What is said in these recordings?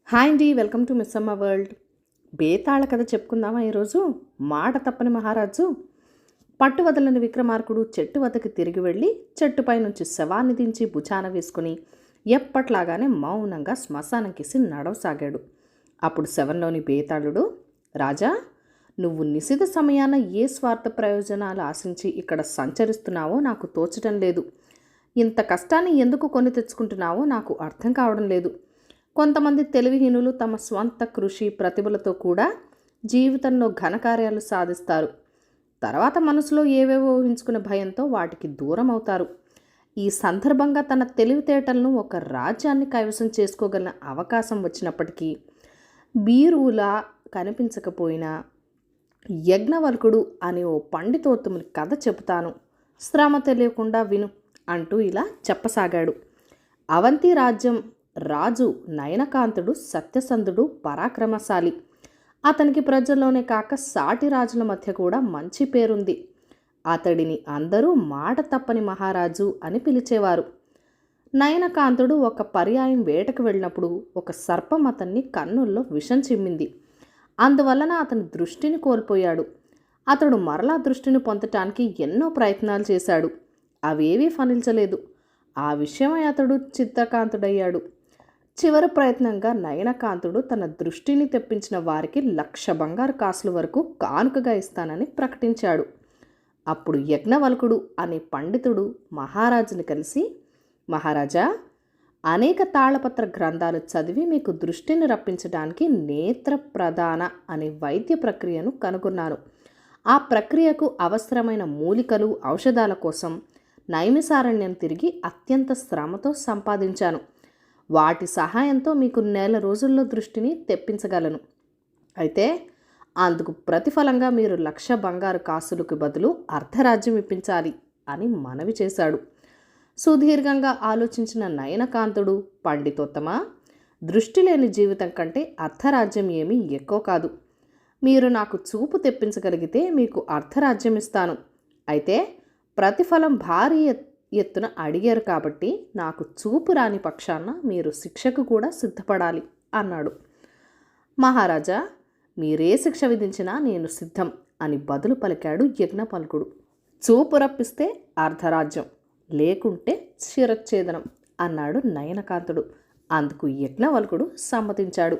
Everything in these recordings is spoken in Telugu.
హాయ్ అండి, వెల్కమ్ టు మిస్ అమ్మ వరల్డ్. బేతాళ కథ చెప్పుకుందామా ఈరోజు. మాట తప్పని మహారాజు. పట్టు వదలని విక్రమార్కుడు చెట్టు వద్దకు తిరిగి వెళ్ళి చెట్టుపై నుంచి శవాన్ని దించి భుజాన వేసుకుని ఎప్పట్లాగానే మౌనంగా శ్మశానంకేసి నడవసాగాడు. అప్పుడు శవంలోని బేతాళుడు, రాజా, నువ్వు నిశిత సమయాన ఏ స్వార్థ ప్రయోజనాలు ఆశించి ఇక్కడ సంచరిస్తున్నావో నాకు తోచడం లేదు. ఇంత కష్టాన్ని ఎందుకు కొని తెచ్చుకుంటున్నావో నాకు అర్థం కావడం లేదు. కొంతమంది తెలివిహీనులు తమ స్వంత కృషి ప్రతిభలతో కూడా జీవితంలో ఘనకార్యాలు సాధిస్తారు. తర్వాత మనసులో ఏవేవో ఊహించుకునే భయంతో వాటికి దూరం అవుతారు. ఈ సందర్భంగా తన తెలివితేటలను ఒక రాజ్యాన్ని కైవసం చేసుకోగల అవకాశం వచ్చినప్పటికీ బీరువులా కనిపించకపోయినా యజ్ఞవల్కుడు అనే ఓ పండితోత్తముని కథ చెబుతాను, శ్రమ తెలియకుండా విను అంటూ ఇలా చెప్పసాగాడు. అవంతి రాజ్యం రాజు నయనకాంతుడు సత్యసంధుడు, పరాక్రమశాలి. అతనికి ప్రజల్లోనే కాక సాటి రాజుల మధ్య కూడా మంచి పేరుంది. అతడిని అందరూ మాట తప్పని మహారాజు అని పిలిచేవారు. నయనకాంతుడు ఒక పర్యాయం వేటకు వెళ్ళినప్పుడు ఒక సర్పం అతన్ని కన్నుల్లో విషం చిమ్మింది. అందువలన అతని దృష్టిని కోల్పోయాడు. అతడు మరలా దృష్టిని పొందటానికి ఎన్నో ప్రయత్నాలు చేశాడు. అవేవీ ఫలించలేదు. ఆ విషయమై అతడు చిత్తకాంతుడయ్యాడు. చివరి ప్రయత్నంగా నయనకాంతుడు తన దృష్టిని తెప్పించిన వారికి 1,00,000 బంగారు కాసుల వరకు కానుకగా ఇస్తానని ప్రకటించాడు. అప్పుడు యజ్ఞవల్కుడు అనే పండితుడు మహారాజుని కలిసి, మహారాజా, అనేక తాళపత్ర గ్రంథాలు చదివి మీకు దృష్టిని రప్పించడానికి నేత్ర ప్రదాన అనే వైద్య ప్రక్రియను కనుగొన్నాను. ఆ ప్రక్రియకు అవసరమైన మూలికలు, ఔషధాల కోసం నైమిసారణ్యం తిరిగి అత్యంత శ్రమతో సంపాదించాను. వాటి సహాయంతో మీకు 1 రోజుల్లో దృష్టిని తెప్పించగలను. అయితే అందుకు ప్రతిఫలంగా మీరు 1,00,000 బంగారు కాసులకు బదులు అర్ధరాజ్యం ఇప్పించాలి అని మనవి చేశాడు. సుదీర్ఘంగా ఆలోచించిన నయనకాంతుడు, పండితోత్తమ, దృష్టి లేని జీవితం కంటే అర్ధరాజ్యం ఏమీ ఎక్కువ కాదు. మీరు నాకు చూపు తెప్పించగలిగితే మీకు అర్ధరాజ్యం ఇస్తాను. అయితే ప్రతిఫలం భారీ ఎత్తున అడిగారు కాబట్టి నాకు చూపు రాని పక్షాన మీరు శిక్షకు కూడా సిద్ధపడాలి అన్నాడు. మహారాజా, మీరే శిక్ష విధించినా నేను సిద్ధం అని బదులు పలికాడు యజ్ఞవల్కుడు. చూపు రప్పిస్తే అర్ధరాజ్యం, లేకుంటే శిరచ్ఛేదనం అన్నాడు నయనకాంతుడు. అందుకు యజ్ఞవల్కుడు సమ్మతించాడు.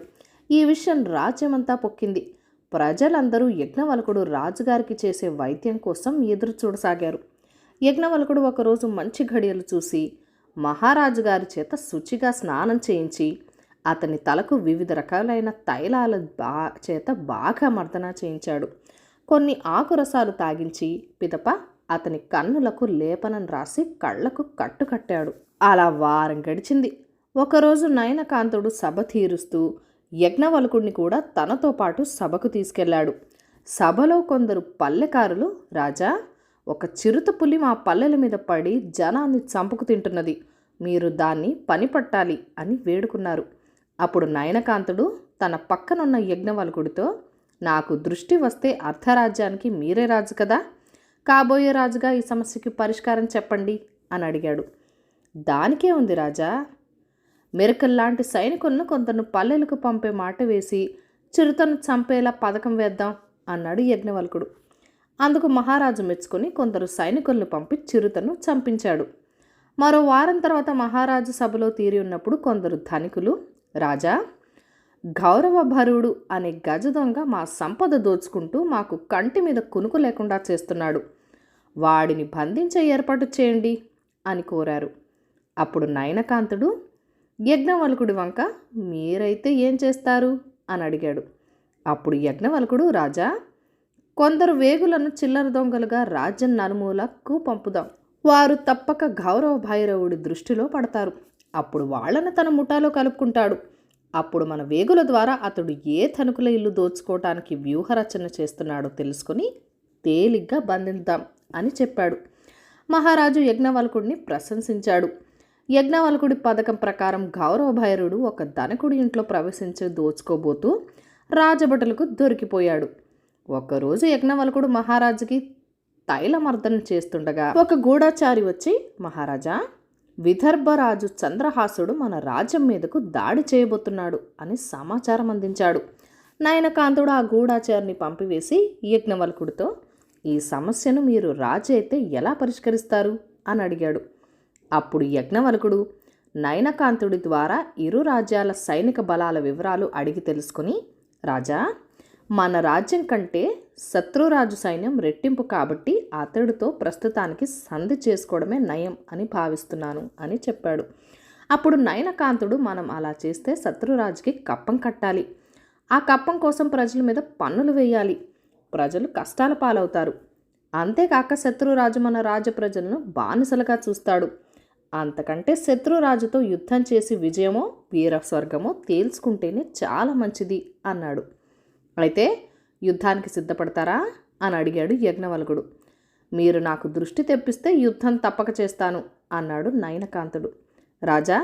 ఈ విషయం రాజ్యమంతా పొక్కింది. ప్రజలందరూ యజ్ఞవల్కుడు రాజుగారికి చేసే వైద్యం కోసం ఎదురు చూడసాగారు. యజ్ఞవల్కుడు ఒకరోజు మంచి ఘడియలు చూసి మహారాజు గారి చేత శుచిగా స్నానం చేయించి అతని తలకు వివిధ రకాలైన తైలాల చేత బాగా మర్దన చేయించాడు. కొన్ని ఆకురసాలు తాగించి పిదప అతని కన్నులకు లేపనం రాసి కళ్లకు కట్టుకట్టాడు. అలా వారం గడిచింది. ఒకరోజు నయనకాంతుడు సభ తీరుస్తూ యజ్ఞవల్కుడిని కూడా తనతో పాటు సభకు తీసుకెళ్లాడు. సభలో కొందరు పల్లెకారులు, రాజా, ఒక చిరుతపులి మా పల్లెల మీద పడి జనాన్ని చంపుకు తింటున్నది, మీరు దాన్ని పని పట్టాలి అని వేడుకున్నారు. అప్పుడు నయనకాంతుడు తన పక్కనున్న యజ్ఞవల్కుడితో, నాకు దృష్టి వస్తే అర్ధరాజ్యానికి మీరే రాజు కదా, కాబోయే రాజుగా ఈ సమస్యకి పరిష్కారం చెప్పండి అని అడిగాడు. దానికే ఉంది రాజా, మెరకల్లాంటి సైనికులను కొందరు పల్లెలకు పంపే మాట వేసి చిరుతను చంపేలా పథకం వేద్దాం అన్నాడు యజ్ఞవల్కుడు. అందుకు మహారాజు మెచ్చుకొని కొందరు సైనికులను పంపి చిరుతను చంపించాడు. మరో వారం తర్వాత మహారాజు సభలో తీరి ఉన్నప్పుడు కొందరు ధనికులు, రాజా, గౌరవభరుడు అనే గజ దొంగ మా సంపద దోచుకుంటూ మాకు కంటి మీద కునుకు లేకుండా చేస్తున్నాడు, వాడిని బంధించే ఏర్పాటు చేయండి అని కోరారు. అప్పుడు నయనకాంతుడు యజ్ఞవల్కుడి వంక, మీరైతే ఏం చేస్తారు అని అడిగాడు. అప్పుడు యజ్ఞవల్కుడు, రాజా, కొందరు వేగులను చిల్లర దొంగలుగా రాజ్యం నలుమూలకు పంపుదాం. వారు తప్పక గౌరవ భైరవుడి దృష్టిలో పడతారు. అప్పుడు వాళ్లను తన ముఠాలో కలుపుకుంటాడు. అప్పుడు మన వేగుల ద్వారా అతడు ఏ ధనికుల ఇల్లు దోచుకోవటానికి వ్యూహరచన చేస్తున్నాడో తెలుసుకుని తేలిగ్గా బంధిద్దాం అని చెప్పాడు. మహారాజు యజ్ఞవల్కుడిని ప్రశంసించాడు. యజ్ఞవల్కుడి పథకం ప్రకారం గౌరవ భైరవుడు ఒక ధనికుడి ఇంట్లో ప్రవేశించి దోచుకోబోతూ రాజభటులకు దొరికిపోయాడు. ఒకరోజు యజ్ఞవల్కుడు మహారాజుకి తైలమర్దన చేస్తుండగా ఒక గూఢచారి వచ్చి, మహారాజా, విదర్భరాజు చంద్రహాసుడు మన రాజ్యం మీదకు దాడి చేయబోతున్నాడు అని సమాచారం అందించాడు. నయనకాంతుడు ఆ గూఢాచారిని పంపివేసి యజ్ఞవల్కుడితో, ఈ సమస్యను మీరు రాజు అయితే ఎలా పరిష్కరిస్తారు అని అడిగాడు. అప్పుడు యజ్ఞవల్కుడు నయనకాంతుడి ద్వారా ఇరు రాజ్యాల సైనిక బలాల వివరాలు అడిగి తెలుసుకుని, రాజా, మన రాజ్యం కంటే శత్రురాజు సైన్యం రెట్టింపు కాబట్టి అతడితో ప్రస్తుతానికి సంధి చేసుకోవడమే నయం అని భావిస్తున్నాను అని చెప్పాడు. అప్పుడు నయనకాంతుడు, మనం అలా చేస్తే శత్రురాజుకి కప్పం కట్టాలి, ఆ కప్పం కోసం ప్రజల మీద పన్నులు వేయాలి, ప్రజలు కష్టాల పాలవుతారు, అంతేకాక శత్రురాజు మన రాజ ప్రజలను బానిసలుగా చూస్తాడు, అంతకంటే శత్రురాజుతో యుద్ధం చేసి విజయమో వీరస్వర్గమో తేల్చుకుంటేనే చాలా మంచిది అన్నాడు. అయితే యుద్ధానికి సిద్ధపడతారా అని అడిగాడు యజ్ఞవల్కుడు. మీరు నాకు దృష్టి తెప్పిస్తే యుద్ధం తప్పక చేస్తాను అన్నాడు నయనకాంతుడు. రాజా,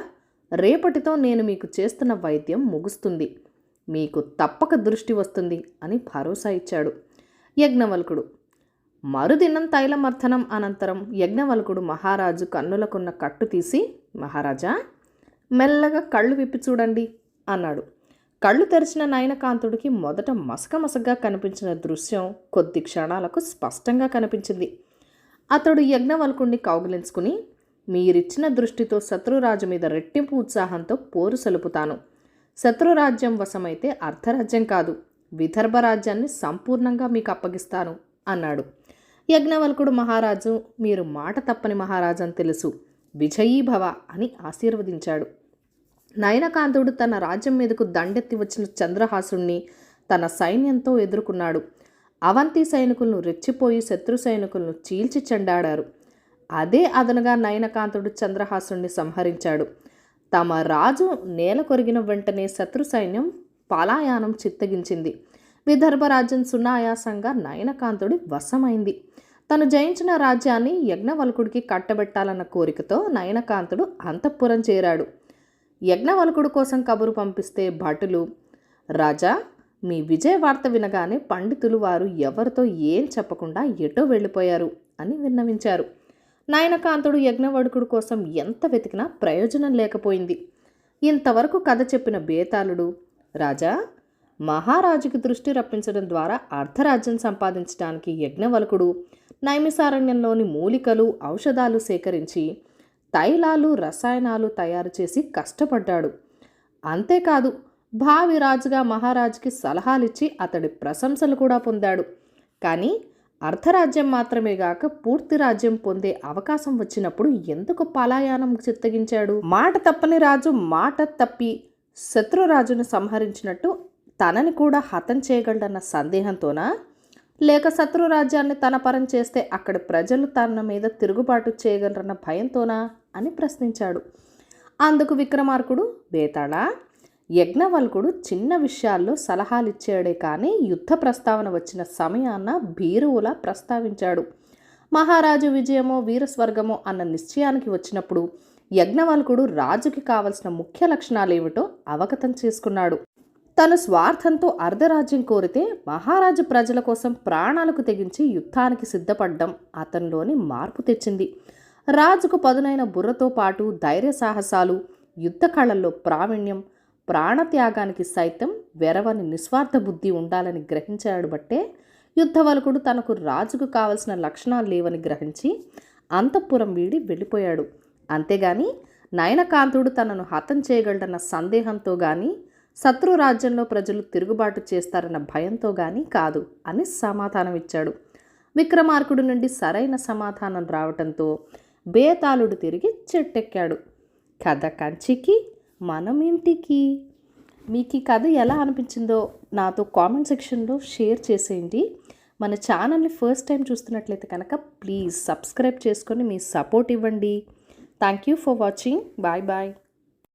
రేపటితో నేను మీకు చేస్తున్న వైద్యం ముగుస్తుంది, మీకు తప్పక దృష్టి వస్తుంది అని భరోసా ఇచ్చాడు యజ్ఞవల్కుడు. మరుదినం తైలమర్థనం అనంతరం యజ్ఞవల్కుడు మహారాజు కన్నులకున్న కట్టు తీసి, మహారాజా, మెల్లగా కళ్ళు విప్పి చూడండి అన్నాడు. కళ్ళు తెరిచిన నయనకాంతుడికి మొదట మసకమసగ్గా కనిపించిన దృశ్యం కొద్ది క్షణాలకు స్పష్టంగా కనిపించింది. అతడు యజ్ఞవల్కుడిని కౌగిలించుకుని, మీరిచ్చిన దృష్టితో శత్రురాజు మీద రెట్టింపు ఉత్సాహంతో పోరు సలుపుతాను, శత్రురాజ్యం వశమైతే అర్ధరాజ్యం కాదు, విదర్భ రాజ్యాన్ని సంపూర్ణంగా మీకు అప్పగిస్తాను అన్నాడు. యజ్ఞవల్కుడు, మహారాజు, మీరు మాట తప్పని మహారాజు అని తెలుసు, విజయీభవ అని ఆశీర్వదించాడు. నయనకాంతుడు తన రాజ్యం మీదకు దండెత్తి వచ్చిన చంద్రహాసుణ్ణి తన సైన్యంతో ఎదుర్కొన్నాడు. అవంతి సైనికులను రెచ్చిపోయి శత్రు సైనికులను చీల్చి చెండాడారు. అదే అదనుగా నయనకాంతుడు చంద్రహాసుణ్ణి సంహరించాడు. తమ రాజు నేల కొరిగిన వెంటనే శత్రు సైన్యం పలాయానం చిత్తగించింది. విదర్భ రాజ్యం సునాయాసంగా నయనకాంతుడి వశమైంది. తను జయించిన రాజ్యాన్ని యజ్ఞవల్కుడికి కట్టబెట్టాలన్న కోరికతో నయనకాంతుడు అంతఃపురం చేరాడు. యజ్ఞవల్కుడు కోసం కబురు పంపిస్తే భటులు, రాజా, మీ విజయ వార్త వినగానే పండితులు వారు ఎవరితో ఏం చెప్పకుండా ఎటో వెళ్ళిపోయారు అని విన్నవించారు. నయనకాంతుడు యజ్ఞవల్కుడు కోసం ఎంత వెతికినా ప్రయోజనం లేకపోయింది. ఇంతవరకు కథ చెప్పిన బేతాళుడు, రాజా, మహారాజుకి దృష్టి రప్పించడం ద్వారా అర్ధరాజ్యం సంపాదించడానికి యజ్ఞవల్కుడు నైమిసారణ్యంలోని మూలికలు ఔషధాలు సేకరించి తైలాలు రసాయనాలు తయారు చేసి కష్టపడ్డాడు. అంతేకాదు, భావి రాజుగా మహారాజుకి సలహాలిచ్చి అతడి ప్రశంసలు కూడా పొందాడు. కానీ అర్ధరాజ్యం మాత్రమే గాక పూర్తి రాజ్యం పొందే అవకాశం వచ్చినప్పుడు ఎందుకు పలాయానం చిత్తగించాడు? మాట తప్పని రాజు మాట తప్పి శత్రురాజును సంహరించినట్టు తనని కూడా హతం చేయగలడన్న సందేహంతోనా, లేక శత్రురాజ్యాన్ని తన పరం చేస్తే అక్కడి ప్రజలు తన మీద తిరుగుబాటు చేయగలరన్న భయంతోనా అని ప్రశ్నించాడు. అందుకు విక్రమార్కుడు, బేతాళా, యజ్ఞవల్కుడు చిన్న విషయాల్లో సలహాలిచ్చాడే కానీ యుద్ధ ప్రస్తావన వచ్చిన సమయాన భీరువులా ప్రస్తావించాడు. మహారాజు విజయమో వీరస్వర్గమో అన్న నిశ్చయానికి వచ్చినప్పుడు యజ్ఞవల్కుడు రాజుకి కావలసిన ముఖ్య లక్షణాలేమిటో అవగతం చేసుకున్నాడు. తను స్వార్థంతో అర్ధరాజ్యం కోరితే మహారాజు ప్రజల కోసం ప్రాణాలకు తెగించి యుద్ధానికి సిద్ధపడ్డం అతనిలోని మార్పు తెచ్చింది. రాజుకు పదునైన బుర్రతో పాటు ధైర్య సాహసాలు, యుద్ధ కళల్లో ప్రావీణ్యం, ప్రాణత్యాగానికి సైతం వెరవని నిస్వార్థ బుద్ధి ఉండాలని గ్రహించాడు. బట్టే యుద్ధవల్కుడు తనకు రాజుకు కావలసిన లక్షణాలు లేవని గ్రహించి అంతఃపురం వీడి వెళ్ళిపోయాడు. అంతేగాని నయనకాంతుడు తనను హతం చేయగలడన్న సందేహంతో కానీ శత్రు రాజ్యంలో ప్రజలు తిరుగుబాటు చేస్తారన్న భయంతో కానీ కాదు అని సమాధానం ఇచ్చాడు. విక్రమార్కుడి నుండి సరైన సమాధానం రావటంతో బేతాళుడు తిరిగి చెట్టెక్కాడు. కథ కంచికి మనం ఇంటికి. మీకు ఈ కథ ఎలా అనిపించిందో నాతో కామెంట్ సెక్షన్లో షేర్ చేసేయండి. మన ఛానల్ని ఫస్ట్ టైం చూస్తున్నట్లయితే కనుక ప్లీజ్ సబ్స్క్రైబ్ చేసుకొని మీ సపోర్ట్ ఇవ్వండి. Thank you for watching. Bye bye.